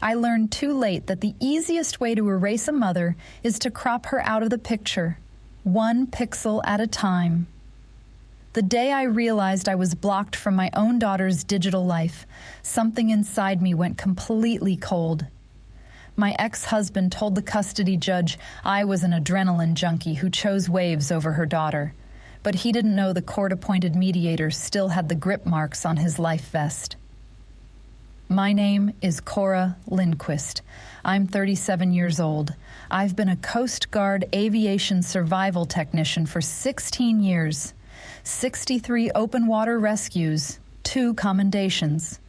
I learned too late that the easiest way to erase a mother is to crop her out of the picture, 1 pixel at a time. The day I realized I was blocked from my own daughter's digital life, something inside me went completely cold. My ex-husband told the custody judge I was an adrenaline junkie who chose waves over her daughter, but he didn't know the court-appointed mediator still had the grip marks on his life vest. My name is Cora Lindquist. I'm 37 years old. I've been a Coast Guard aviation survival technician for 16 years, 63 open water rescues, 2 commendations,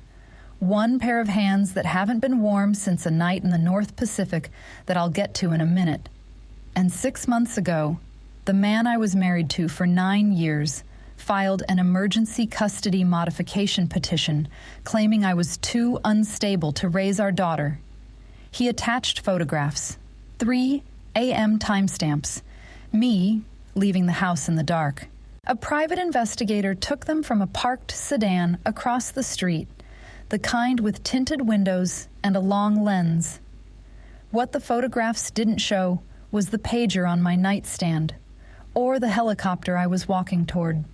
1 pair of hands that haven't been warm since a night in the North Pacific that I'll get to in a minute. And 6 months ago, the man I was married to for 9 years filed an emergency custody modification petition claiming I was too unstable to raise our daughter. He attached photographs, 3 a.m. timestamps, me leaving the house in the dark. A private investigator took them from a parked sedan across the street, the kind with tinted windows and a long lens. What the photographs didn't show was the pager on my nightstand, or the helicopter I was walking toward,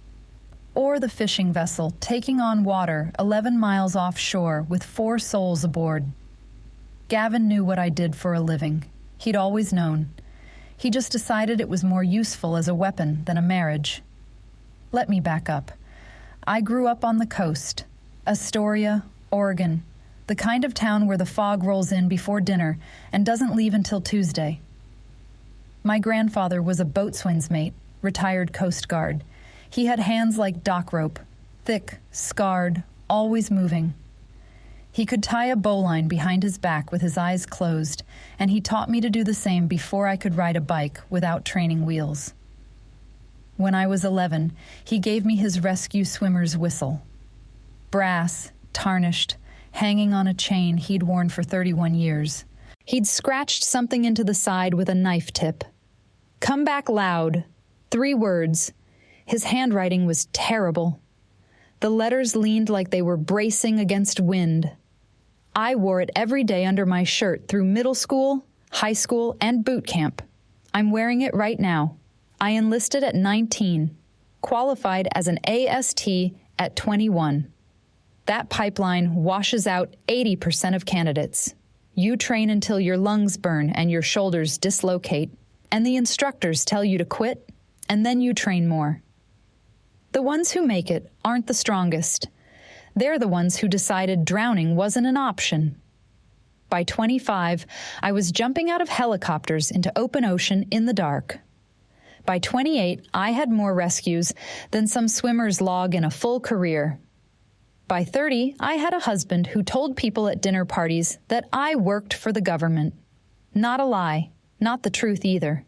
or the fishing vessel taking on water 11 miles offshore with 4 souls aboard. Gavin knew what I did for a living. He'd always known. He just decided it was more useful as a weapon than a marriage. Let me back up. I grew up on the coast, Astoria, Oregon, the kind of town where the fog rolls in before dinner and doesn't leave until Tuesday. My grandfather was a boatswain's mate, retired Coast Guard. He had hands like dock rope, thick, scarred, always moving. He could tie a bowline behind his back with his eyes closed, and he taught me to do the same before I could ride a bike without training wheels. When I was 11, he gave me his rescue swimmer's whistle. Brass, tarnished, hanging on a chain he'd worn for 31 years. He'd scratched something into the side with a knife tip. "Come back loud." 3 words. His handwriting was terrible. The letters leaned like they were bracing against wind. I wore it every day under my shirt through middle school, high school, and boot camp. I'm wearing it right now. I enlisted at 19, qualified as an AST at 21. That pipeline washes out 80% of candidates. You train until your lungs burn and your shoulders dislocate, and the instructors tell you to quit, and then you train more. The ones who make it aren't the strongest. They're the ones who decided drowning wasn't an option. By 25, I was jumping out of helicopters into open ocean in the dark. By 28, I had more rescues than some swimmers log in a full career. By 30, I had a husband who told people at dinner parties that I worked for the government. Not a lie, not the truth either.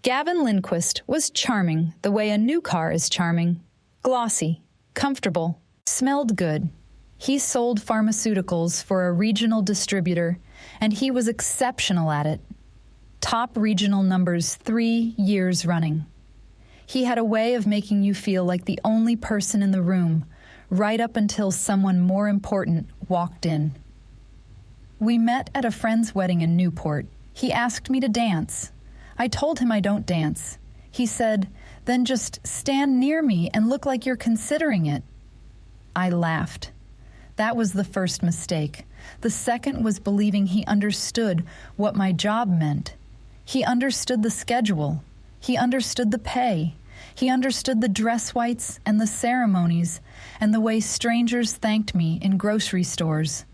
Gavin Lindquist was charming the way a new car is charming. Glossy, comfortable, smelled good. He sold pharmaceuticals for a regional distributor, and he was exceptional at it. Top regional numbers 3 years running. He had a way of making you feel like the only person in the room, right up until someone more important walked in. We met at a friend's wedding in Newport. He asked me to dance. I told him I don't dance. He said, "Then just stand near me and look like you're considering it." I laughed. That was the first mistake. The second was believing he understood what my job meant. He understood the schedule. He understood the pay. He understood the dress whites and the ceremonies and the way strangers thanked me in grocery stores.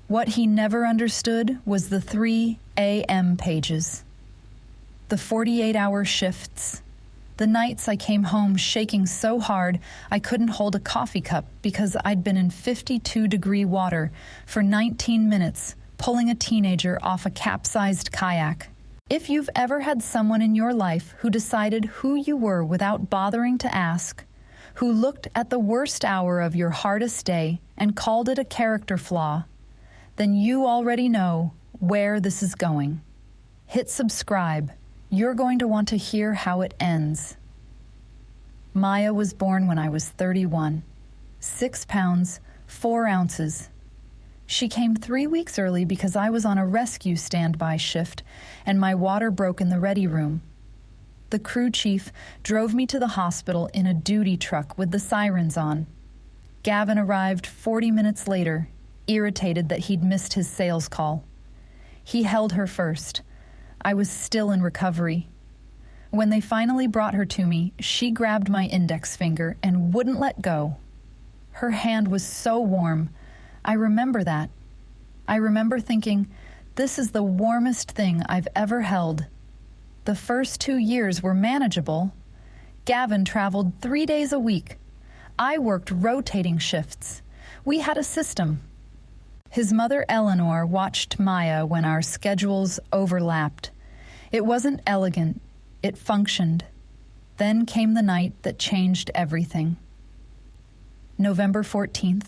What he never understood was the 3 a.m. pages. The 48-hour shifts. The nights I came home shaking so hard I couldn't hold a coffee cup because I'd been in 52-degree water for 19 minutes pulling a teenager off a capsized kayak. If you've ever had someone in your life who decided who you were without bothering to ask, who looked at the worst hour of your hardest day and called it a character flaw, then you already know where this is going. Hit subscribe. You're going to want to hear how it ends. Maya was born when I was 31. 6 pounds, 4 ounces. She came 3 weeks early because I was on a rescue standby shift and my water broke in the ready room. The crew chief drove me to the hospital in a duty truck with the sirens on. Gavin arrived 40 minutes later, irritated that he'd missed his sales call. He held her first. I was still in recovery. When they finally brought her to me, she grabbed my index finger and wouldn't let go. Her hand was so warm. I remember that. I remember thinking, this is the warmest thing I've ever held. The first 2 years were manageable. Gavin traveled 3 days a week. I worked rotating shifts. We had a system. His mother, Eleanor, watched Maya when our schedules overlapped. It wasn't elegant. It functioned. Then came the night that changed everything. November 14th.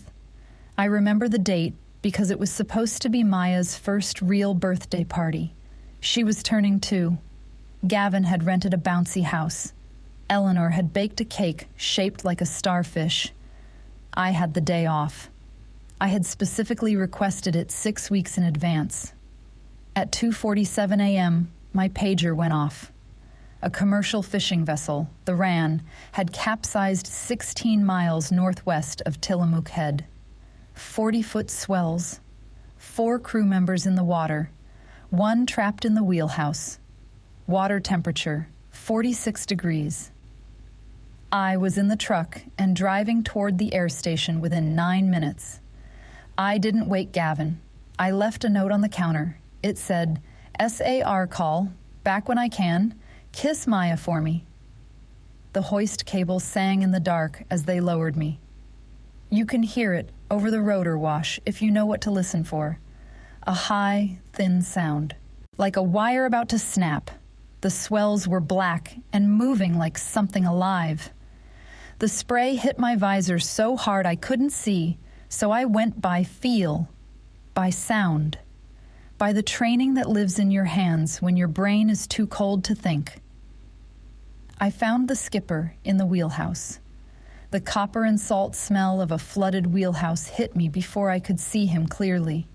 I remember the date because it was supposed to be Maya's first real birthday party. She was turning 2. Gavin had rented a bouncy house. Eleanor had baked a cake shaped like a starfish. I had the day off. I had specifically requested it 6 weeks in advance. At 2:47 a.m., my pager went off. A commercial fishing vessel, the Ran, had capsized 16 miles northwest of Tillamook Head. 40-foot swells, 4 crew members in the water, 1 trapped in the wheelhouse. Water temperature, 46 degrees. I was in the truck and driving toward the air station within 9 minutes. I didn't wake Gavin. I left a note on the counter. It said, SAR call, back when I can, kiss Maya for me. The hoist cable sang in the dark as they lowered me. You can hear it over the rotor wash if you know what to listen for. A high, thin sound, like a wire about to snap. The swells were black and moving like something alive. The spray hit my visor so hard I couldn't see, so I went by feel, by sound, by the training that lives in your hands when your brain is too cold to think. I found the skipper in the wheelhouse. The copper and salt smell of a flooded wheelhouse hit me before I could see him clearly.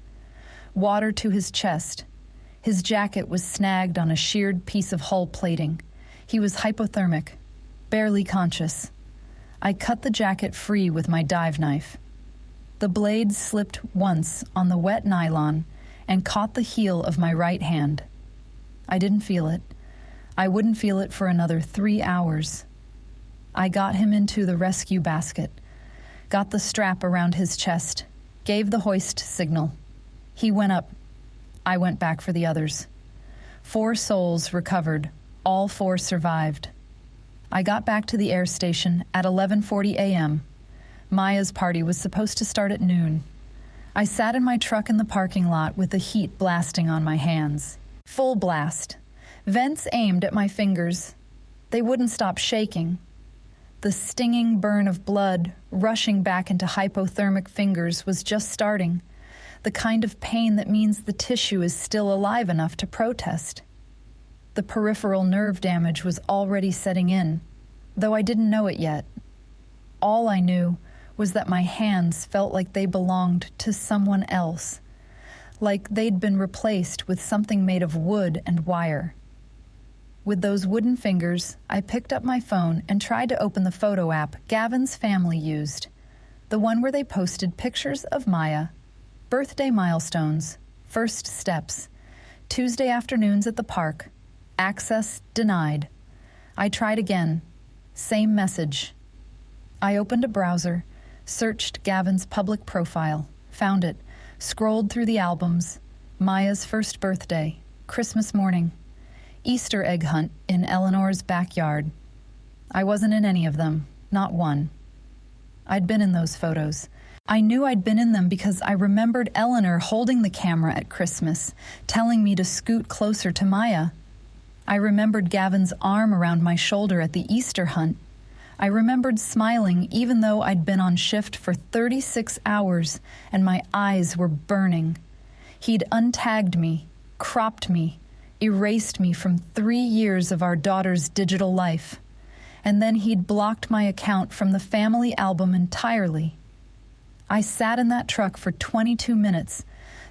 Water to his chest. His jacket was snagged on a sheared piece of hull plating. He was hypothermic, barely conscious. I cut the jacket free with my dive knife. The blade slipped once on the wet nylon and caught the heel of my right hand. I didn't feel it. I wouldn't feel it for another 3 hours. I got him into the rescue basket, got the strap around his chest, gave the hoist signal. He went up. I went back for the others. 4 souls recovered. All 4 survived. I got back to the air station at 11:40 a.m. Maya's party was supposed to start at noon. I sat in my truck in the parking lot with the heat blasting on my hands. Full blast. Vents aimed at my fingers. They wouldn't stop shaking. The stinging burn of blood rushing back into hypothermic fingers was just starting, the kind of pain that means the tissue is still alive enough to protest. The peripheral nerve damage was already setting in, though I didn't know it yet. All I knew was that my hands felt like they belonged to someone else, like they'd been replaced with something made of wood and wire. With those wooden fingers, I picked up my phone and tried to open the photo app Gavin's family used, the one where they posted pictures of Maya, birthday milestones, first steps, Tuesday afternoons at the park, access denied. I tried again, same message. I opened a browser, searched Gavin's public profile, found it, scrolled through the albums, Maya's first birthday, Christmas morning, Easter egg hunt in Eleanor's backyard. I wasn't in any of them, not one. I'd been in those photos. I knew I'd been in them because I remembered Eleanor holding the camera at Christmas, telling me to scoot closer to Maya. I remembered Gavin's arm around my shoulder at the Easter hunt. I remembered smiling even though I'd been on shift for 36 hours and my eyes were burning. He'd untagged me, cropped me, erased me from 3 years of our daughter's digital life. And then he'd blocked my account from the family album entirely. I sat in that truck for 22 minutes.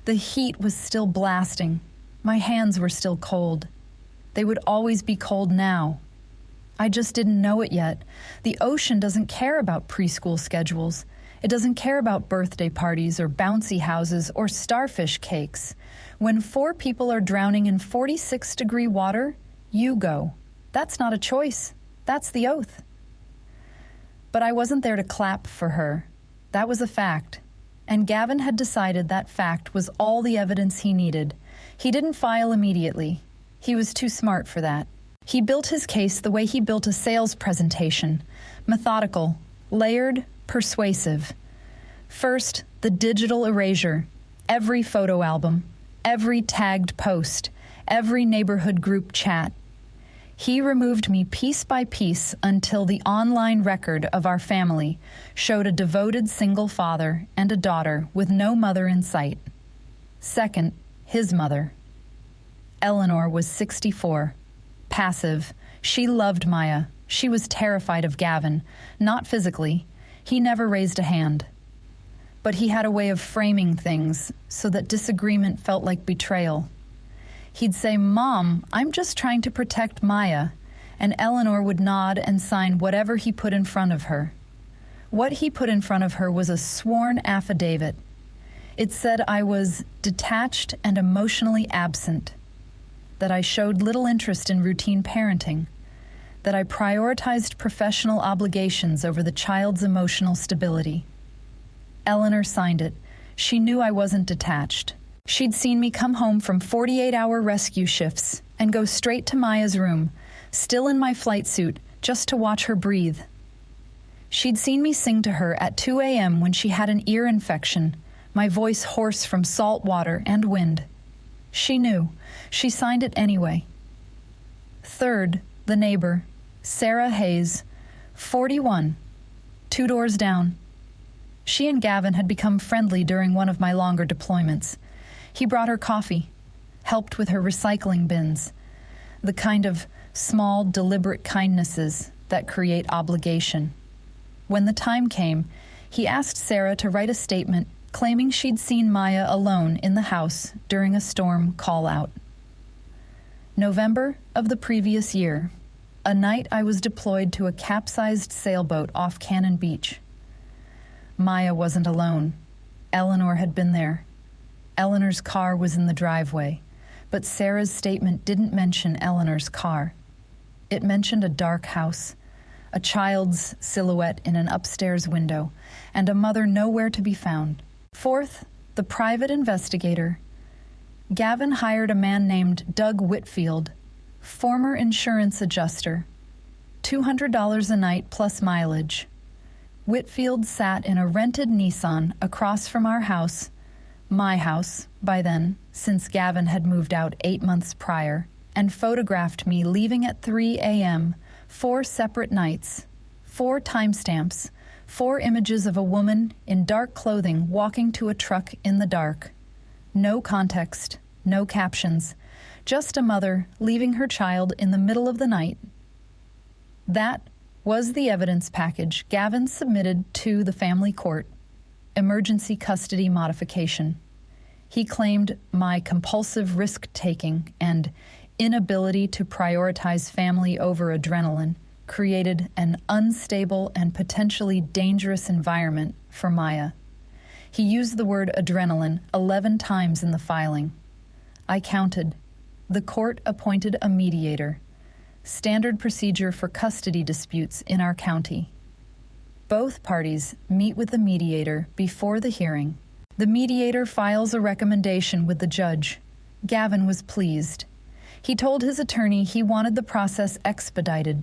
The heat was still blasting. My hands were still cold. They would always be cold now. I just didn't know it yet. The ocean doesn't care about preschool schedules. It doesn't care about birthday parties or bouncy houses or starfish cakes. When 4 people are drowning in 46-degree water, you go. That's not a choice. That's the oath. But I wasn't there to clap for her. That was a fact. And Gavin had decided that fact was all the evidence he needed. He didn't file immediately. He was too smart for that. He built his case the way he built a sales presentation. Methodical, layered, persuasive. First, the digital erasure. Every photo album, every tagged post, every neighborhood group chat. He removed me piece by piece until the online record of our family showed a devoted single father and a daughter with no mother in sight. Second, his mother. Eleanor was 64. Passive. She loved Maya. She was terrified of Gavin. Not physically. He never raised a hand. But he had a way of framing things so that disagreement felt like betrayal. He'd say, "Mom, I'm just trying to protect Maya," and Eleanor would nod and sign whatever he put in front of her. What he put in front of her was a sworn affidavit. It said I was detached and emotionally absent, that I showed little interest in routine parenting, that I prioritized professional obligations over the child's emotional stability. Eleanor signed it. She knew I wasn't detached. She'd seen me come home from 48-hour rescue shifts and go straight to Maya's room, still in my flight suit, just to watch her breathe. She'd seen me sing to her at 2 a.m. when she had an ear infection, my voice hoarse from salt water and wind. She knew. She signed it anyway. Third, the neighbor, Sarah Hayes, 41, 2 doors down. She and Gavin had become friendly during one of my longer deployments. He brought her coffee, helped with her recycling bins, the kind of small, deliberate kindnesses that create obligation. When the time came, he asked Sarah to write a statement claiming she'd seen Maya alone in the house during a storm call-out. November of the previous year, a night I was deployed to a capsized sailboat off Cannon Beach. Maya wasn't alone. Eleanor had been there. Eleanor's car was in the driveway, but Sarah's statement didn't mention Eleanor's car. It mentioned a dark house, a child's silhouette in an upstairs window, and a mother nowhere to be found. Fourth, the private investigator. Gavin hired a man named Doug Whitfield, former insurance adjuster, $200 a night plus mileage. Whitfield sat in a rented Nissan across from our house, my house by then, since Gavin had moved out 8 months prior, and photographed me leaving at 3 a.m., 4 separate nights, 4 timestamps, 4 images of a woman in dark clothing walking to a truck in the dark. No context, no captions, just a mother leaving her child in the middle of the night. That was the evidence package Gavin submitted to the family court. Emergency custody modification. He claimed my compulsive risk-taking and inability to prioritize family over adrenaline created an unstable and potentially dangerous environment for Maya. He used the word adrenaline 11 times in the filing. I counted. The court appointed a mediator, standard procedure for custody disputes in our county. Both parties meet with the mediator before the hearing. The mediator files a recommendation with the judge. Gavin was pleased. He told his attorney he wanted the process expedited.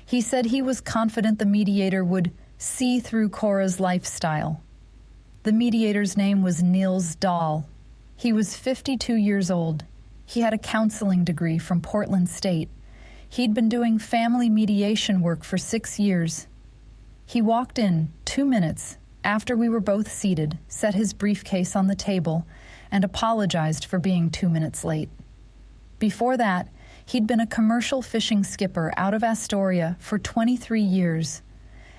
He said he was confident the mediator would see through Cora's lifestyle. The mediator's name was Niels Dahl. He was 52 years old. He had a counseling degree from Portland State. He'd been doing family mediation work for 6 years. He walked in 2 minutes after we were both seated, set his briefcase on the table, and apologized for being 2 minutes late. Before that, he'd been a commercial fishing skipper out of Astoria for 23 years.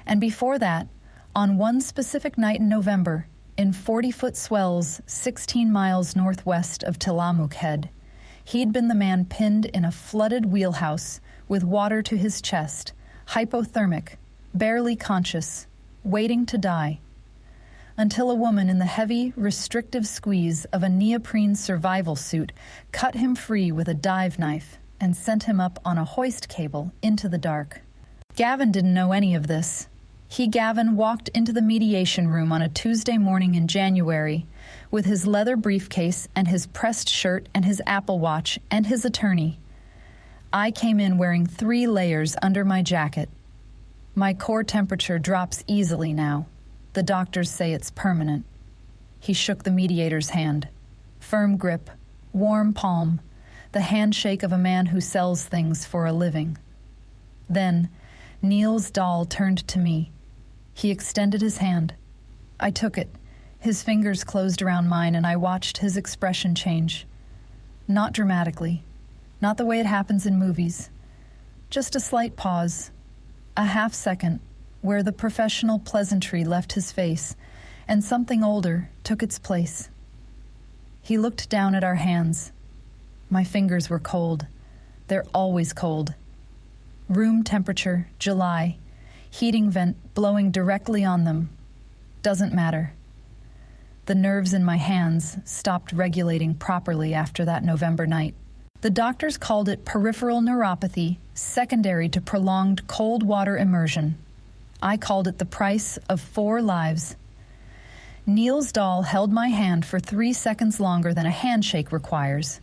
And before that, On one specific night in November, in 40-foot swells 16 miles northwest of Tillamook Head, he'd been the man pinned in a flooded wheelhouse with water to his chest, hypothermic, barely conscious, waiting to die, until a woman in the heavy, restrictive squeeze of a neoprene survival suit cut him free with a dive knife and sent him up on a hoist cable into the dark. Gavin didn't know any of this. He, Gavin, walked into the mediation room on a Tuesday morning in January with his leather briefcase and his pressed shirt and his Apple Watch and his attorney. I came in wearing 3 layers under my jacket. My core temperature drops easily now. The doctors say it's permanent. He shook the mediator's hand. Firm grip, warm palm, the handshake of a man who sells things for a living. Then, Niels Dahl turned to me. He extended his hand. I took it. His fingers closed around mine, and I watched his expression change. Not dramatically. Not the way it happens in movies. Just a slight pause. A half second, where the professional pleasantry left his face, and something older took its place. He looked down at our hands. My fingers were cold. They're always cold. Room temperature, July. Heating vent blowing directly on them. Doesn't matter. The nerves in my hands stopped regulating properly after that November night. The doctors called it peripheral neuropathy, secondary to prolonged cold water immersion. I called it the price of 4 lives. Niels Dahl held my hand for 3 seconds longer than a handshake requires.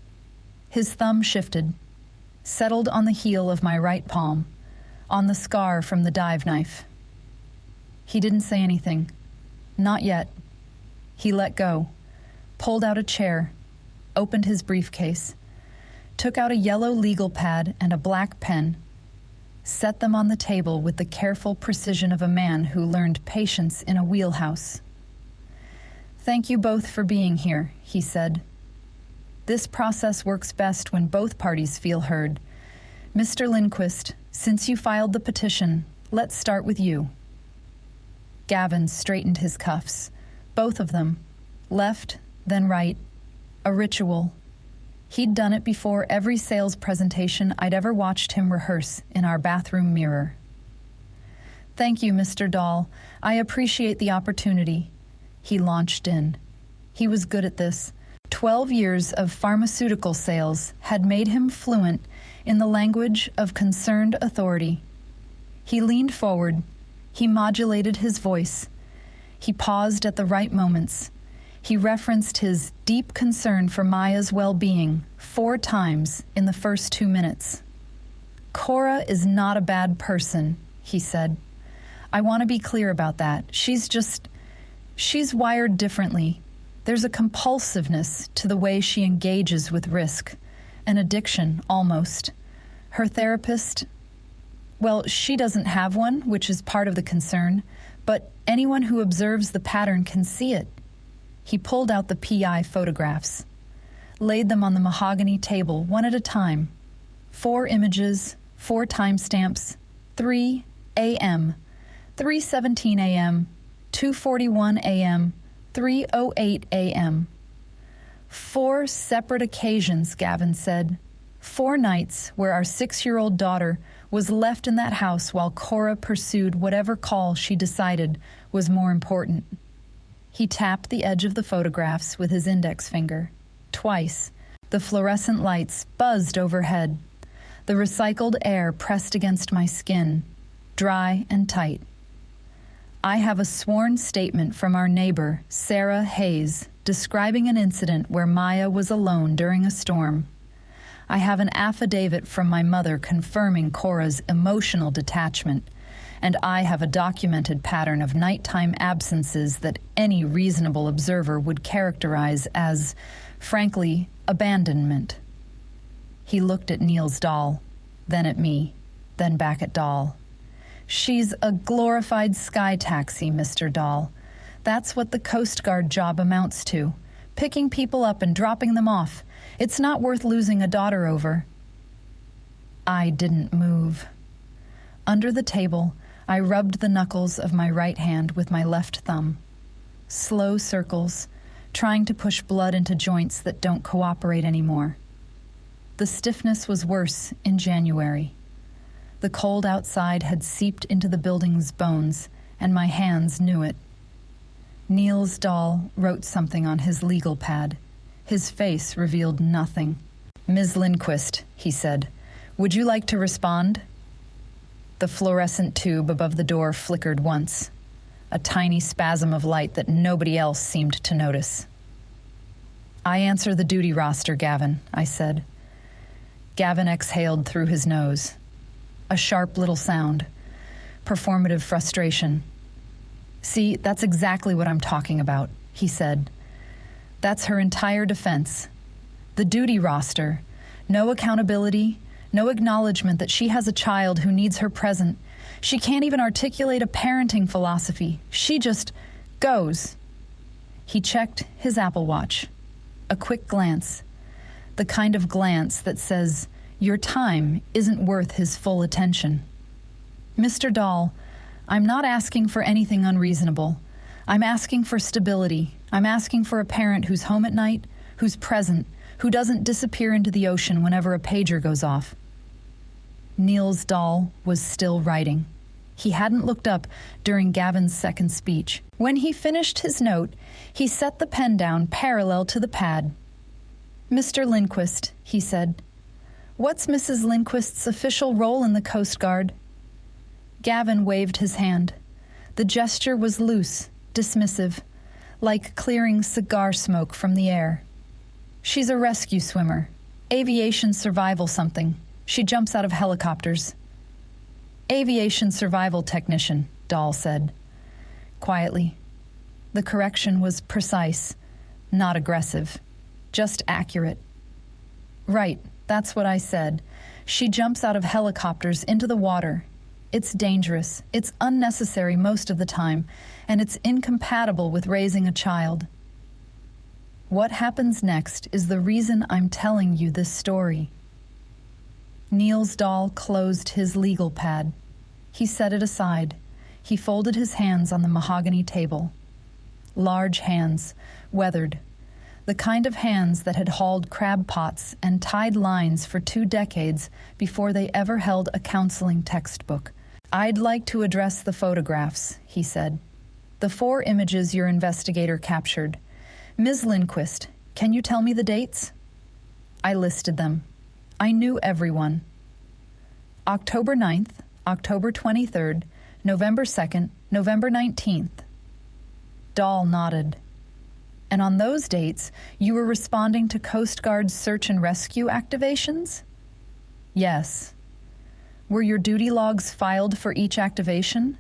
His thumb shifted, settled on the heel of my right palm, on the scar from the dive knife. He didn't say anything. Not yet. He let go, pulled out a chair, opened his briefcase, took out a yellow legal pad and a black pen, set them on the table with the careful precision of a man who learned patience in a wheelhouse. "Thank you both for being here," he said. "This process works best when both parties feel heard. Mr. Lindquist, since you filed the petition, let's start with you." Gavin straightened his cuffs, both of them, left, then right, a ritual. He'd done it before every sales presentation I'd ever watched him rehearse in our bathroom mirror. "Thank you, Mr. Dahl. I appreciate the opportunity." He launched in. He was good at this. 12 years of pharmaceutical sales had made him fluent in the language of concerned authority. He leaned forward. He modulated his voice. He paused at the right moments. He referenced his deep concern for Maya's well-being 4 times in the first 2 minutes. "Cora is not a bad person," he said. "I want to be clear about that. She's wired differently. There's a compulsiveness to the way she engages with risk, an addiction almost. Her therapist, well, she doesn't have one, which is part of the concern, but anyone who observes the pattern can see it." He pulled out the PI photographs, laid them on the mahogany table one at a time. 4 images, 4 timestamps, 3 a.m., 3:17 a.m., 2:41 a.m., 3:08 a.m. 4 separate occasions, Gavin said. 4 nights where our 6-year-old daughter was left in that house while Cora pursued whatever call she decided was more important. He tapped the edge of the photographs with his index finger. Twice, the fluorescent lights buzzed overhead. The recycled air pressed against my skin, dry and tight. I have a sworn statement from our neighbor, Sarah Hayes, describing an incident where Maya was alone during a storm. I have an affidavit from my mother confirming Cora's emotional detachment, and I have a documented pattern of nighttime absences that any reasonable observer would characterize as, frankly, abandonment. He looked at Niels Dahl, then at me, then back at Dahl. "She's a glorified sky taxi, Mr. Dahl. That's what the Coast Guard job amounts to, picking people up and dropping them off. It's not worth losing a daughter over." I didn't move. Under the table, I rubbed the knuckles of my right hand with my left thumb. Slow circles, trying to push blood into joints that don't cooperate anymore. The stiffness was worse in January. The cold outside had seeped into the building's bones, and my hands knew it. Niels Dahl wrote something on his legal pad. His face revealed nothing. "Ms. Lindquist," he said, "would you like to respond?" The fluorescent tube above the door flickered once, a tiny spasm of light that nobody else seemed to notice. "I answer the duty roster, Gavin," I said. Gavin exhaled through his nose. A sharp little sound. Performative frustration. "See, that's exactly what I'm talking about," he said. "That's her entire defense. The duty roster. No accountability, no acknowledgement that she has a child who needs her present. She can't even articulate a parenting philosophy. She just goes." He checked his Apple Watch. A quick glance. The kind of glance that says, your time isn't worth his full attention. "Mr. Dahl, I'm not asking for anything unreasonable. I'm asking for stability. I'm asking for a parent who's home at night, who's present, who doesn't disappear into the ocean whenever a pager goes off." Niels Dahl was still writing. He hadn't looked up during Gavin's second speech. When he finished his note, he set the pen down parallel to the pad. "Mr. Lindquist," he said, "what's Mrs. Lindquist's official role in the Coast Guard?" Gavin waved his hand. The gesture was loose, dismissive, like clearing cigar smoke from the air. "She's a rescue swimmer. Aviation survival something. She jumps out of helicopters." "Aviation survival technician," Dahl said. Quietly. The correction was precise, not aggressive, just accurate. "Right, that's what I said. She jumps out of helicopters into the water. It's dangerous, it's unnecessary most of the time, and it's incompatible with raising a child. What happens next is the reason I'm telling you this story." Niels Dahl closed his legal pad. He set it aside. He folded his hands on the mahogany table. Large hands, weathered. The kind of hands that had hauled crab pots and tied lines for 2 decades before they ever held a counseling textbook. "I'd like to address the photographs," he said. "The 4 images your investigator captured. Ms. Lindquist, can you tell me the dates?" I listed them. I knew everyone. October 9th, October 23rd, November 2nd, November 19th. Dahl nodded. "And on those dates, you were responding to Coast Guard's search and rescue activations?" "Yes." "Were your duty logs filed for each activation?"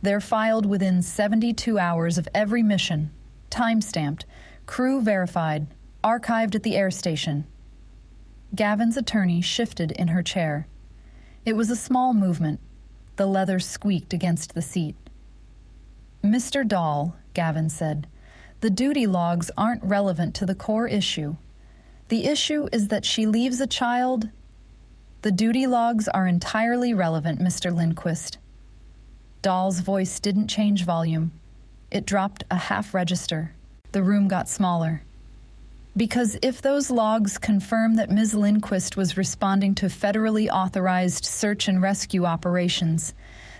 "They're filed within 72 hours of every mission, time-stamped, crew verified, archived at the air station." Gavin's attorney shifted in her chair. It was a small movement. The leather squeaked against the seat. "Mr. Dahl," Gavin said, "the duty logs aren't relevant to the core issue. The issue is that she leaves a child." "The duty logs are entirely relevant, Mr. Lindquist." Dahl's voice didn't change volume. It dropped a half register. The room got smaller. "Because if those logs confirm that Ms. Lindquist was responding to federally authorized search and rescue operations,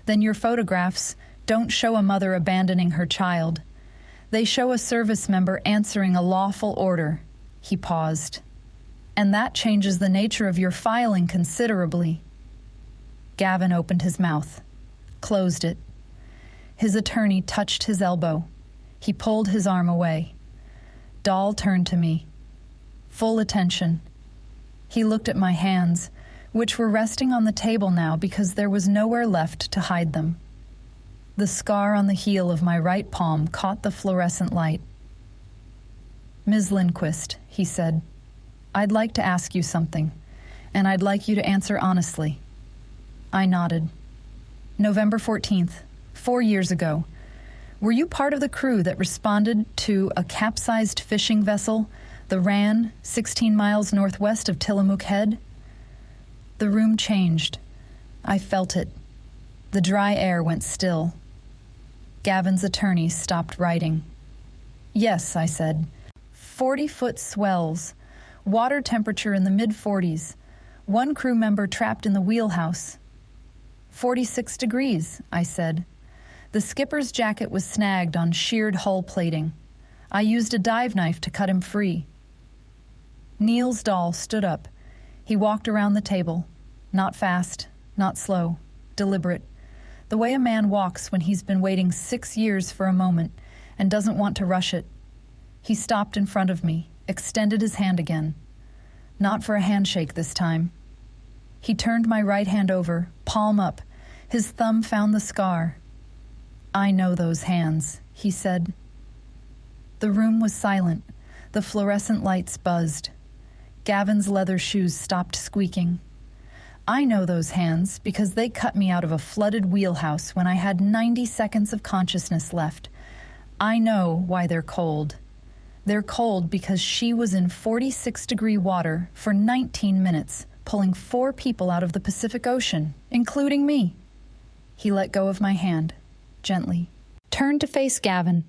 then your photographs don't show a mother abandoning her child. They show a service member answering a lawful order." He paused. "And that changes the nature of your filing considerably." Gavin opened his mouth, closed it. His attorney touched his elbow. He pulled his arm away. Dahl turned to me. Full attention. He looked at my hands, which were resting on the table now because there was nowhere left to hide them. The scar on the heel of my right palm caught the fluorescent light. "Ms. Lindquist," he said, "I'd like to ask you something, and I'd like you to answer honestly." I nodded. "November 14th, 4 years ago. Were you part of the crew that responded to a capsized fishing vessel, the Ran, 16 miles northwest of Tillamook Head?" The room changed. I felt it. The dry air went still. Gavin's attorney stopped writing. "Yes," I said. 40-foot swells. Water temperature in the mid-40s. One crew member trapped in the wheelhouse. 46 degrees, I said. The skipper's jacket was snagged on sheared hull plating. I used a dive knife to cut him free. Niels Dahl stood up. He walked around the table. Not fast, not slow, deliberate. The way a man walks when he's been waiting 6 years for a moment and doesn't want to rush it. He stopped in front of me, extended his hand again. Not for a handshake this time. He turned my right hand over, palm up. His thumb found the scar. "I know those hands," he said. The room was silent. The fluorescent lights buzzed. Gavin's leather shoes stopped squeaking. "I know those hands because they cut me out of a flooded wheelhouse when I had 90 seconds of consciousness left. I know why they're cold. They're cold because she was in 46-degree water for 19 minutes, pulling 4 people out of the Pacific Ocean, including me." He let go of my hand, gently. Turned to face Gavin.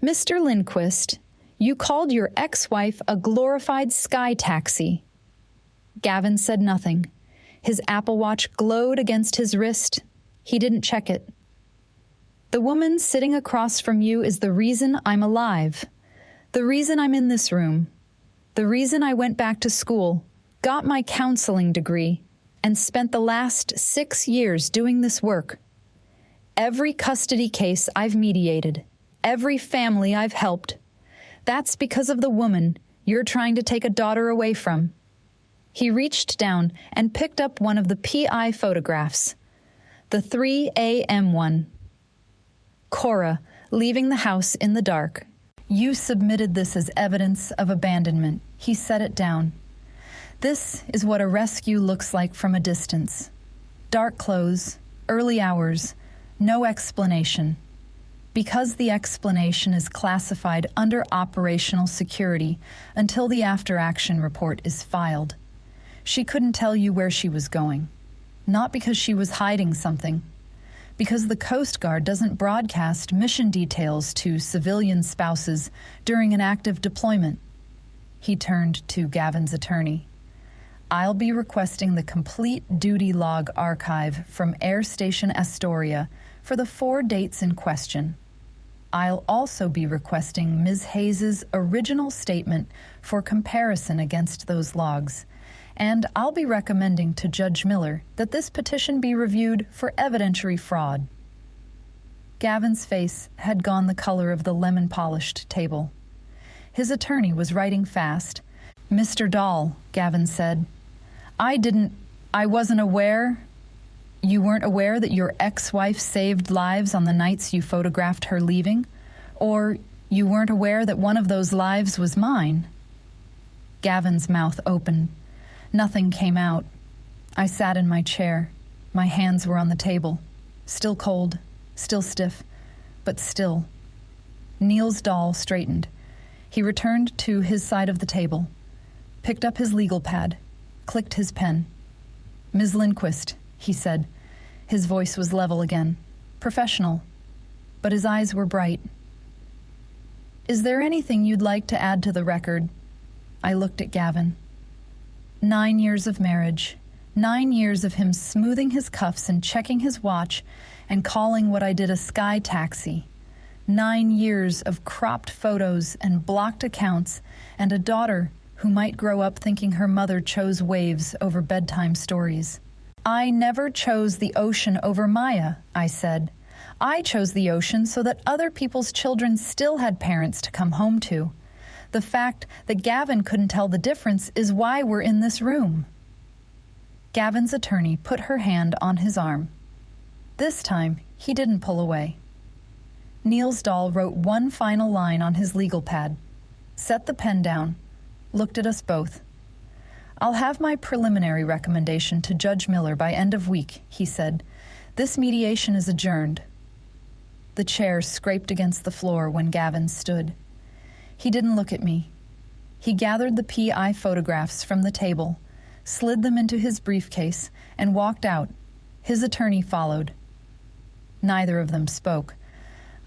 "Mr. Lindquist, you called your ex-wife a glorified sky taxi." Gavin said nothing. His Apple Watch glowed against his wrist. He didn't check it. "The woman sitting across from you is the reason I'm alive. The reason I'm in this room. The reason I went back to school, got my counseling degree, and spent the last 6 years doing this work. Every custody case I've mediated, every family I've helped, that's because of the woman you're trying to take a daughter away from." He reached down and picked up one of the PI photographs, the 3 a.m. one. Cora, leaving the house in the dark. "You submitted this as evidence of abandonment." He set it down. "This is what a rescue looks like from a distance. Dark clothes, early hours, no explanation. Because the explanation is classified under operational security until the after-action report is filed. She couldn't tell you where she was going. Not because she was hiding something. Because the Coast Guard doesn't broadcast mission details to civilian spouses during an active deployment." He turned to Gavin's attorney. "I'll be requesting the complete duty log archive from Air Station Astoria for the 4 dates in question. I'll also be requesting Ms. Hayes' original statement for comparison against those logs. And I'll be recommending to Judge Miller that this petition be reviewed for evidentiary fraud." Gavin's face had gone the color of the lemon-polished table. His attorney was writing fast. "Mr. Dahl," Gavin said, I wasn't aware. You weren't aware that your ex-wife saved lives on the nights you photographed her leaving? Or you weren't aware that one of those lives was mine?" Gavin's mouth opened. Nothing came out. I sat in my chair. My hands were on the table. Still cold, still stiff, but still. Niels Dahl straightened. He returned to his side of the table, picked up his legal pad, clicked his pen. "Ms. Lindquist," he said. His voice was level again, professional, but his eyes were bright. "Is there anything you'd like to add to the record?" I looked at Gavin. 9 years of marriage, 9 years of him smoothing his cuffs and checking his watch and calling what I did a sky taxi. 9 years of cropped photos and blocked accounts and a daughter who might grow up thinking her mother chose waves over bedtime stories. "I never chose the ocean over Maya," I said. "I chose the ocean so that other people's children still had parents to come home to. The fact that Gavin couldn't tell the difference is why we're in this room." Gavin's attorney put her hand on his arm. This time, he didn't pull away. Niels Dahl wrote one final line on his legal pad, set the pen down, looked at us both. "I'll have my preliminary recommendation to Judge Miller by end of week," he said. "This mediation is adjourned." The chair scraped against the floor when Gavin stood. He didn't look at me. He gathered the PI photographs from the table, slid them into his briefcase, and walked out. His attorney followed. Neither of them spoke.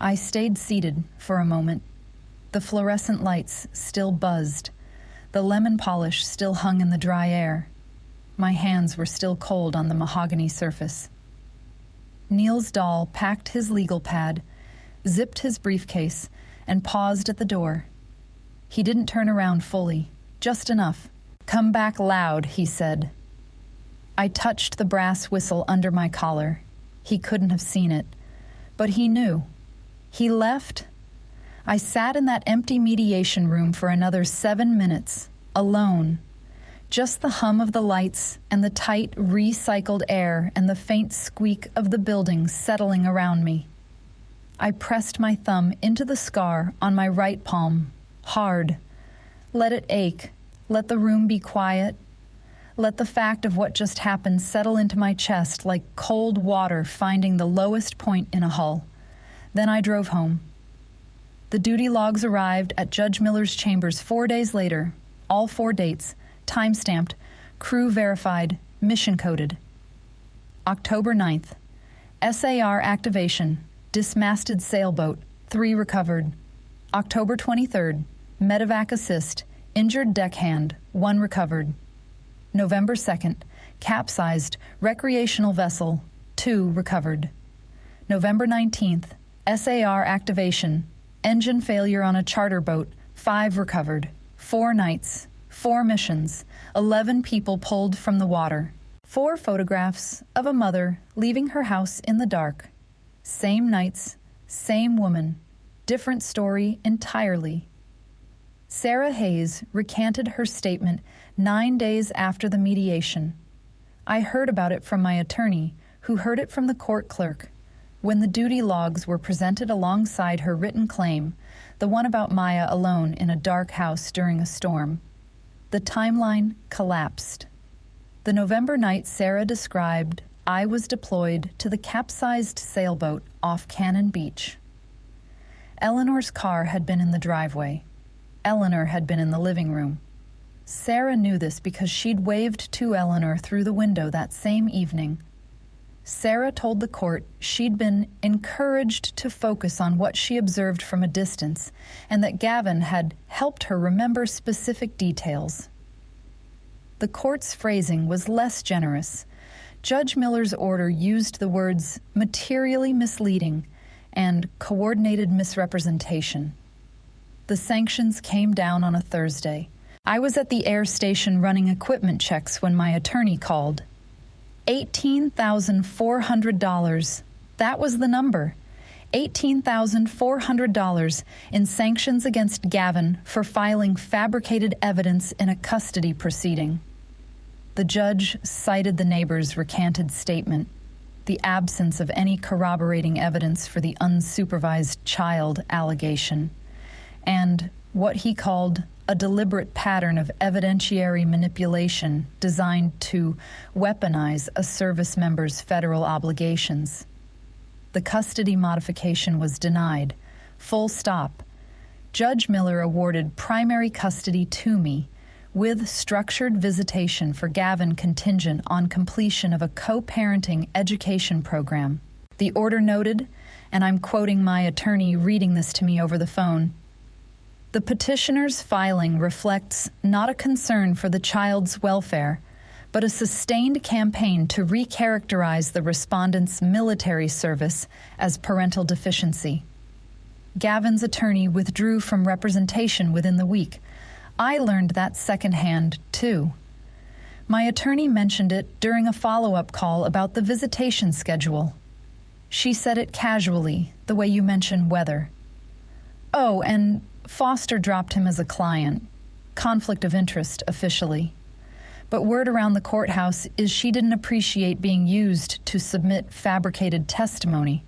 I stayed seated for a moment. The fluorescent lights still buzzed. The lemon polish still hung in the dry air. My hands were still cold on the mahogany surface. Neil's doll packed his legal pad, zipped his briefcase, and paused at the door. He didn't turn around fully, just enough. "Come back loud," he said. I touched the brass whistle under my collar. He couldn't have seen it, but he knew. He left. I sat in that empty mediation room for another 7 minutes, alone. Just the hum of the lights and the tight, recycled air and the faint squeak of the buildings settling around me. I pressed my thumb into the scar on my right palm, hard. Let it ache. Let the room be quiet. Let the fact of what just happened settle into my chest like cold water finding the lowest point in a hull. Then I drove home. The duty logs arrived at Judge Miller's chambers 4 days later, all 4 dates, time-stamped, crew verified, mission-coded. October 9th, SAR activation, dismasted sailboat, 3 recovered. October 23rd, medevac assist, injured deckhand, 1 recovered. November 2nd, capsized, recreational vessel, 2 recovered. November 19th, SAR activation, engine failure on a charter boat, 5 recovered. 4 nights, 4 missions, 11 people pulled from the water. 4 photographs of a mother leaving her house in the dark. Same nights, same woman, different story entirely. Sarah Hayes recanted her statement 9 days after the mediation. I heard about it from my attorney, who heard it from the court clerk. When the duty logs were presented alongside her written claim, the one about Maya alone in a dark house during a storm, the timeline collapsed. The November night Sarah described, I was deployed to the capsized sailboat off Cannon Beach. Eleanor's car had been in the driveway. Eleanor had been in the living room. Sarah knew this because she'd waved to Eleanor through the window that same evening. Sarah told the court she'd been encouraged to focus on what she observed from a distance and that Gavin had helped her remember specific details. The court's phrasing was less generous. Judge Miller's order used the words materially misleading and coordinated misrepresentation. The sanctions came down on a Thursday. I was at the air station running equipment checks when my attorney called. $18,400. That was the number. $18,400 in sanctions against Gavin for filing fabricated evidence in a custody proceeding. The judge cited the neighbor's recanted statement, the absence of any corroborating evidence for the unsupervised child allegation, and what he called a deliberate pattern of evidentiary manipulation designed to weaponize a service member's federal obligations. The custody modification was denied. Full stop. Judge Miller awarded primary custody to me, with structured visitation for Gavin contingent on completion of a co-parenting education program. The order noted, and I'm quoting my attorney reading this to me over the phone, the petitioner's filing reflects not a concern for the child's welfare, but a sustained campaign to recharacterize the respondent's military service as parental deficiency. Gavin's attorney withdrew from representation within the week. I learned that secondhand, too. My attorney mentioned it during a follow-up call about the visitation schedule. She said it casually, the way you mention weather. Oh, and Foster dropped him as a client. Conflict of interest, officially. But word around the courthouse is she didn't appreciate being used to submit fabricated testimony.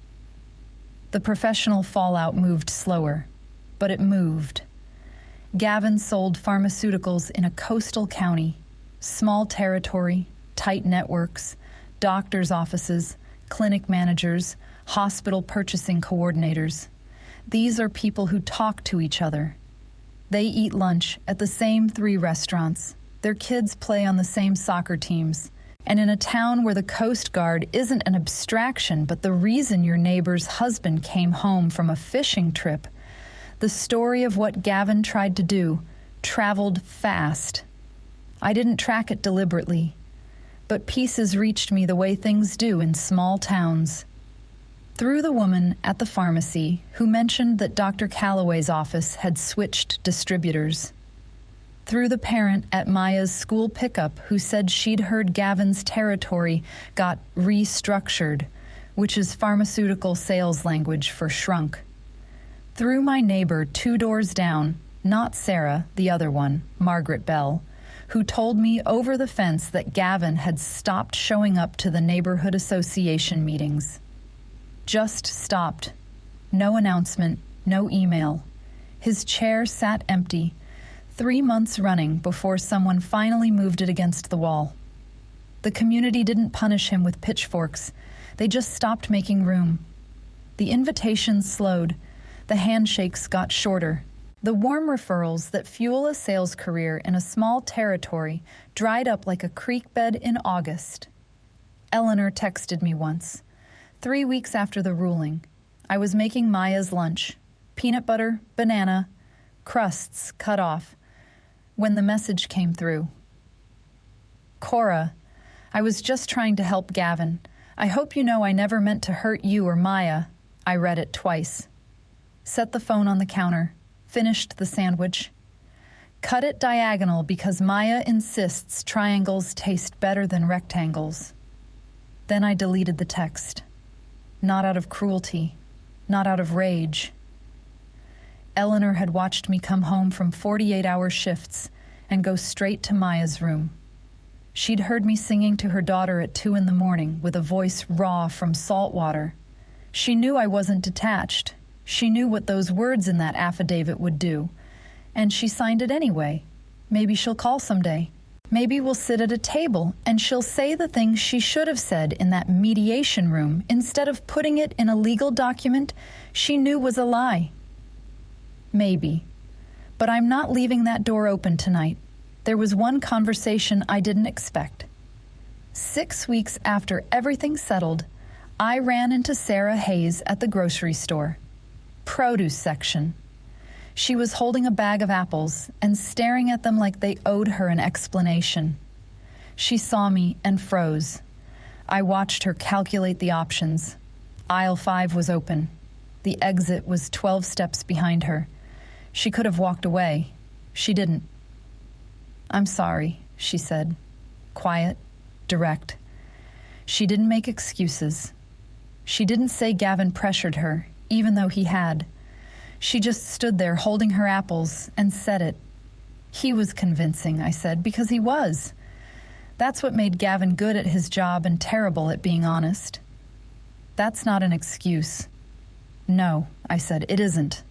The professional fallout moved slower, but it moved. Gavin sold pharmaceuticals in a coastal county, small territory, tight networks, doctors' offices, clinic managers, hospital purchasing coordinators. These are people who talk to each other. They eat lunch at the same 3 restaurants. Their kids play on the same soccer teams. And in a town where the Coast Guard isn't an abstraction, but the reason your neighbor's husband came home from a fishing trip, the story of what Gavin tried to do traveled fast. I didn't track it deliberately, but pieces reached me the way things do in small towns. Through the woman at the pharmacy who mentioned that Dr. Calloway's office had switched distributors. Through the parent at Maya's school pickup who said she'd heard Gavin's territory got restructured, which is pharmaceutical sales language for shrunk. Through my neighbor 2 doors down, not Sarah, the other one, Margaret Bell, who told me over the fence that Gavin had stopped showing up to the neighborhood association meetings. Just stopped. No announcement, no email. His chair sat empty, 3 months running before someone finally moved it against the wall. The community didn't punish him with pitchforks. They just stopped making room. The invitations slowed. The handshakes got shorter. The warm referrals that fuel a sales career in a small territory dried up like a creek bed in August. Eleanor texted me once. 3 weeks after the ruling, I was making Maya's lunch. Peanut butter, banana, crusts cut off. When the message came through. Cora, I was just trying to help Gavin. I hope you know I never meant to hurt you or Maya. I read it twice. Set the phone on the counter. Finished the sandwich. Cut it diagonal because Maya insists triangles taste better than rectangles. Then I deleted the text. Not out of cruelty, not out of rage. Eleanor had watched me come home from 48-hour shifts and go straight to Maya's room. She'd heard me singing to her daughter at 2 a.m. with a voice raw from salt water. She knew I wasn't detached. She knew what those words in that affidavit would do. And she signed it anyway. Maybe she'll call someday. Maybe we'll sit at a table and she'll say the things she should have said in that mediation room instead of putting it in a legal document she knew was a lie. Maybe. But I'm not leaving that door open tonight. There was one conversation I didn't expect. 6 weeks after everything settled, I ran into Sarah Hayes at the grocery store. Produce section. She was holding a bag of apples and staring at them like they owed her an explanation. She saw me and froze. I watched her calculate the options. Aisle 5 was open. The exit was 12 steps behind her. She could have walked away. She didn't. I'm sorry, she said. Quiet, direct. She didn't make excuses. She didn't say Gavin pressured her, even though he had. She just stood there holding her apples and said it. He was convincing, I said, because he was. That's what made Gavin good at his job and terrible at being honest. That's not an excuse. No, I said, it isn't.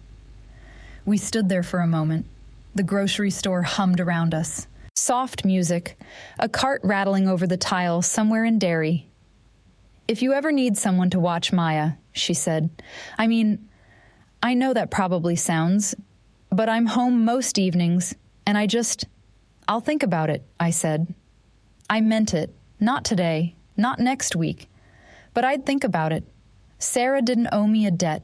We stood there for a moment. The grocery store hummed around us. Soft music, a cart rattling over the tile somewhere in Derry. If you ever need someone to watch Maya, she said. I mean, I know that probably sounds, but I'm home most evenings, and I'll think about it, I said. I meant it. Not today, not next week. But I'd think about it. Sarah didn't owe me a debt.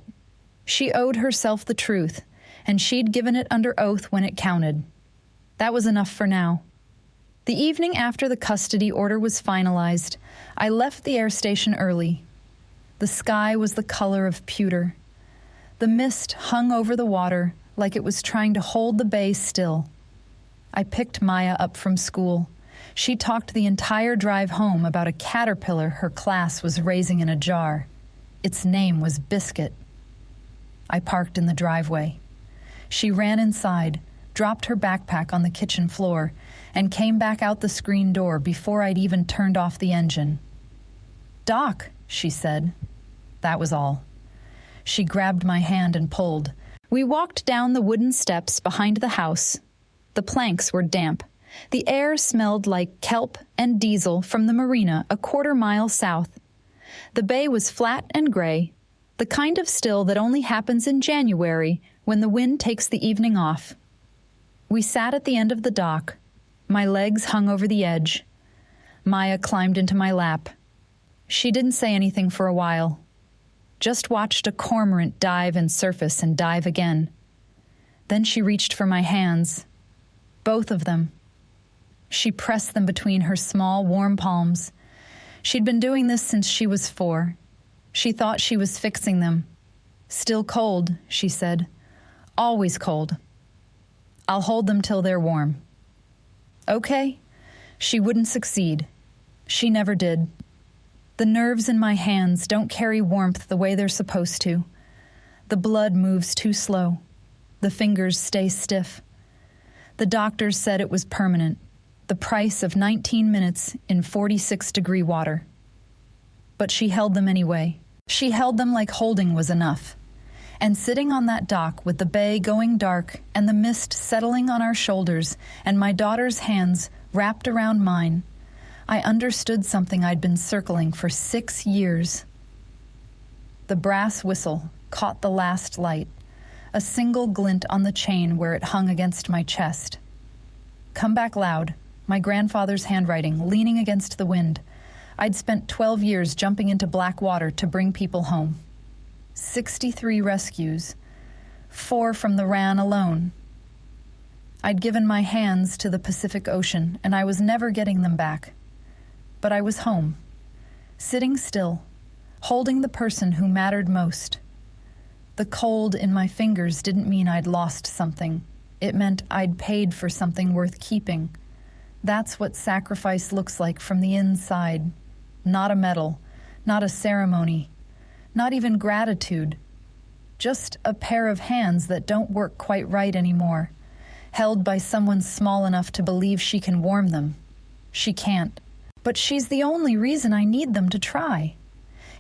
She owed herself the truth, and she'd given it under oath when it counted. That was enough for now. The evening after the custody order was finalized, I left the air station early. The sky was the color of pewter. The mist hung over the water like it was trying to hold the bay still. I picked Maya up from school. She talked the entire drive home about a caterpillar her class was raising in a jar. Its name was Biscuit. I parked in the driveway. She ran inside, dropped her backpack on the kitchen floor, and came back out the screen door before I'd even turned off the engine. Doc, she said. That was all. She grabbed my hand and pulled. We walked down the wooden steps behind the house. The planks were damp. The air smelled like kelp and diesel from the marina a quarter-mile south. The bay was flat and gray, the kind of still that only happens in January when the wind takes the evening off. We sat at the end of the dock. My legs hung over the edge. Maya climbed into my lap. She didn't say anything for a while. Just watched a cormorant dive and surface and dive again. Then she reached for my hands. Both of them. She pressed them between her small, warm palms. She'd been doing this since she was 4. She thought she was fixing them. Still cold, she said. Always cold. I'll hold them till they're warm. Okay. She wouldn't succeed. She never did. The nerves in my hands don't carry warmth the way they're supposed to. The blood moves too slow. The fingers stay stiff. The doctors said it was permanent. The price of 19 minutes in 46-degree water. But she held them anyway. She held them like holding was enough. And sitting on that dock with the bay going dark and the mist settling on our shoulders and my daughter's hands wrapped around mine, I understood something I'd been circling for 6 years. The brass whistle caught the last light, a single glint on the chain where it hung against my chest. Come back loud, my grandfather's handwriting leaning against the wind. I'd spent 12 years jumping into black water to bring people home. 63 rescues, 4 from the RAN alone. I'd given my hands to the Pacific Ocean, and I was never getting them back. But I was home, sitting still, holding the person who mattered most. The cold in my fingers didn't mean I'd lost something. It meant I'd paid for something worth keeping. That's what sacrifice looks like from the inside. Not a medal, not a ceremony, not even gratitude. Just a pair of hands that don't work quite right anymore, held by someone small enough to believe she can warm them. She can't. But she's the only reason I need them to try.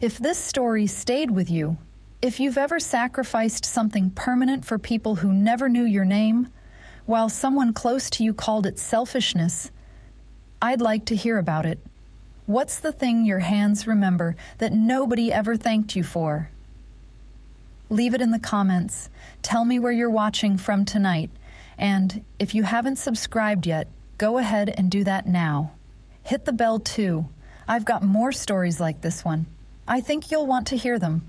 If this story stayed with you, if you've ever sacrificed something permanent for people who never knew your name, while someone close to you called it selfishness, I'd like to hear about it. What's the thing your hands remember that nobody ever thanked you for? Leave it in the comments. Tell me where you're watching from tonight. And if you haven't subscribed yet, go ahead and do that now. Hit the bell too. I've got more stories like this one. I think you'll want to hear them.